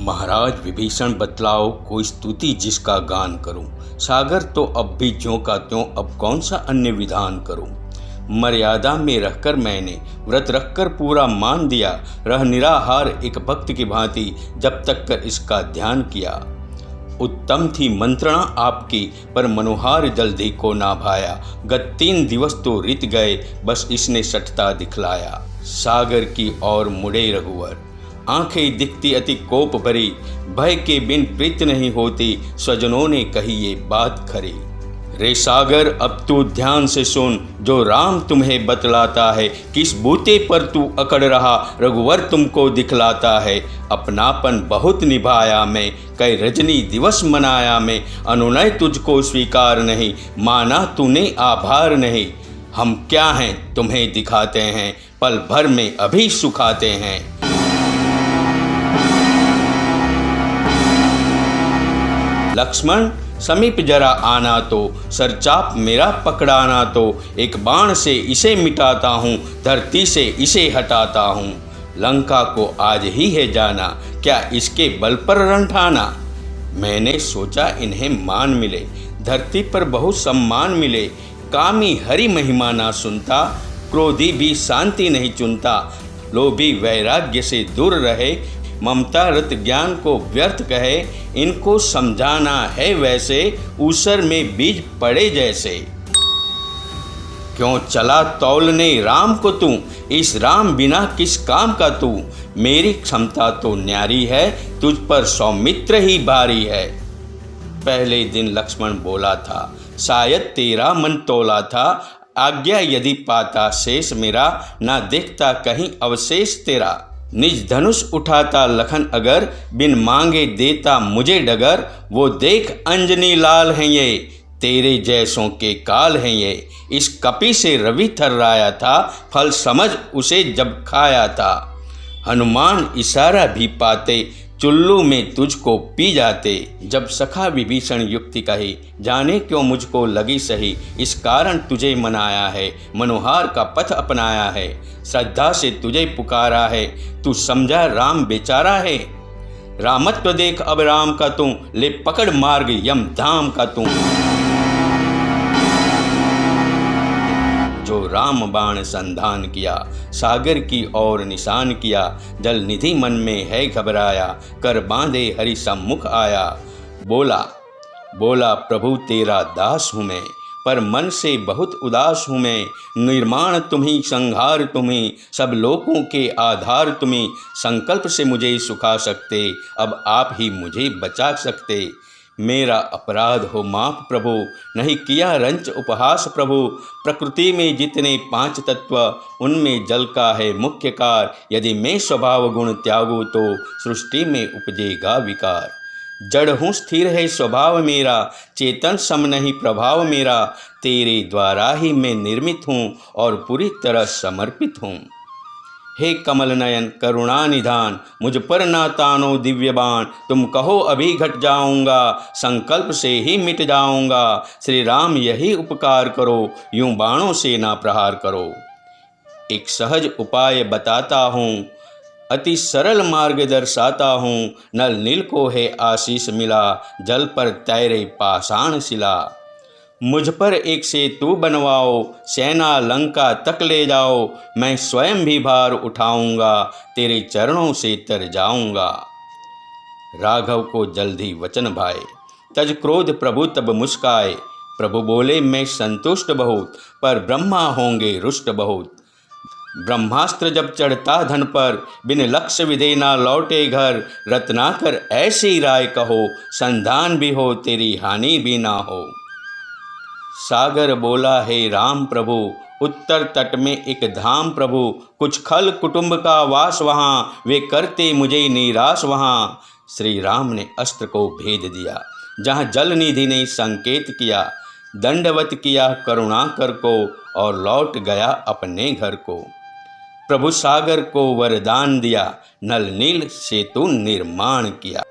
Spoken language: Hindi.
महाराज विभीषण बतलाओ कोई स्तुति जिसका गान करूं। सागर तो अब भी ज्यों का त्यों, अब कौन सा अन्य विधान करूं। मर्यादा में रहकर मैंने व्रत रखकर पूरा मान दिया, रह निराहार एक भक्त की भांति जब तक कर इसका ध्यान किया। उत्तम थी मंत्रणा आपकी पर मनोहार जल्दी को ना भाया, गत 3 दिवस तो रित गए बस इसने सठता दिखलाया। सागर की ओर मुड़े रघुवर, आंखें दिखती अति कोप भरी, भय के बिन प्रीत नहीं होती, स्वजनों ने कही ये बात खरी। रे सागर अब तू ध्यान से सुन, जो राम तुम्हें बतलाता है, किस बूते पर तू अकड़ रहा रघुवर तुमको दिखलाता है। अपनापन बहुत निभाया मैं, कई रजनी दिवस मनाया मैं, अनुनय तुझको स्वीकार नहीं, माना तूने आभार नहीं। हम क्या हैं तुम्हें दिखाते हैं, पल भर में अभी सुखाते हैं। लक्ष्मण समीप जरा आना तो, सरचाप मेरा पकड़ाना तो, एक बाण से इसे मिटाता हूँ, धरती से इसे हटाता हूँ। लंका को आज ही है जाना, क्या इसके बल पर रण ठाना। मैंने सोचा इन्हें मान मिले, धरती पर बहुत सम्मान मिले, कामी हरि महिमा ना सुनता, क्रोधी भी शांति नहीं चुनता। लोभी वैराग्य से दूर रहे, ममता रत ज्ञान को व्यर्थ कहे, इनको समझाना है वैसे, ऊसर में बीज पड़े जैसे। क्यों चला तौलने राम को तू, इस राम बिना किस काम का तू। मेरी क्षमता तो न्यारी है, तुझ पर सौमित्र ही भारी है। पहले दिन लक्ष्मण बोला था, शायद तेरा मन तोला था, आज्ञा यदि पाता शेष मेरा, ना देखता कहीं अवशेष तेरा। निज धनुष उठाता लखन अगर, बिन मांगे देता मुझे डगर, वो देख अंजनी लाल हैं ये, तेरे जैसों के काल हैं ये। इस कपि से रवि थर्राया था, फल समझ उसे जब खाया था। हनुमान इशारा भी पाते, चुल्लू में तुझको पी जाते। जब सखा विभीषण युक्ति कही, जाने क्यों मुझको लगी सही, इस कारण तुझे मनाया है, मनोहार का पथ अपनाया है। श्रद्धा से तुझे पुकारा है, तू समझा राम बेचारा है। रामत्व देख अब राम का तू, ले पकड़ मार्ग यम धाम का तू। जो राम बाण संधान किया, सागर की ओर निशान किया, जल निधि मन में है घबराया, कर बांधे हरि सम्मुख आया। बोला बोला प्रभु तेरा दास हूँ मैं, पर मन से बहुत उदास हूँ मैं। निर्माण तुम्ही संहार तुम्ही, सब लोगों के आधार तुम्ही, संकल्प से मुझे सुखा सकते, अब आप ही मुझे बचा सकते। मेरा अपराध हो माफ प्रभु, नहीं किया रंच उपहास प्रभु। प्रकृति में जितने 5 तत्व, उनमें जल का है मुख्य कार, यदि मैं स्वभाव गुण त्यागूँ तो सृष्टि में उपजेगा विकार। जड़ हूँ स्थिर है स्वभाव मेरा, चेतन सम नहीं प्रभाव मेरा, तेरे द्वारा ही मैं निर्मित हूँ और पूरी तरह समर्पित हूँ। हे कमल नयन करुणा निधान, मुझ पर ना तानो दिव्य बाण, तुम कहो अभी घट जाऊंगा, संकल्प से ही मिट जाऊंगा। श्री राम यही उपकार करो, यूं बाणों से ना प्रहार करो। एक सहज उपाय बताता हूँ, अति सरल मार्ग दर्शाता हूँ। नल नील को है आशीष मिला, जल पर तैरे पाषाण शिला। मुझ पर एक सेतु बनवाओ, सेना लंका तक ले जाओ, मैं स्वयं भी भार उठाऊंगा, तेरे चरणों से तर जाऊंगा। राघव को जल्दी वचन भाए, तज क्रोध प्रभु तब मुस्काए। प्रभु बोले मैं संतुष्ट बहुत, पर ब्रह्मा होंगे रुष्ट बहुत। ब्रह्मास्त्र जब चढ़ता धन पर, बिन लक्ष्य विधे ना लौटे घर। रत्नाकर ऐसी राय कहो, संधान भी हो तेरी हानि भी ना हो। सागर बोला हे राम प्रभु, उत्तर तट में एक धाम प्रभु, कुछ खल कुटुंब का वास वहाँ, वे करते मुझे निराश वहाँ। श्री राम ने अस्त्र को भेद दिया, जहाँ जल निधि ने संकेत किया, दंडवत किया करुणाकर को, और लौट गया अपने घर को। प्रभु सागर को वरदान दिया, नल नील सेतु निर्माण किया।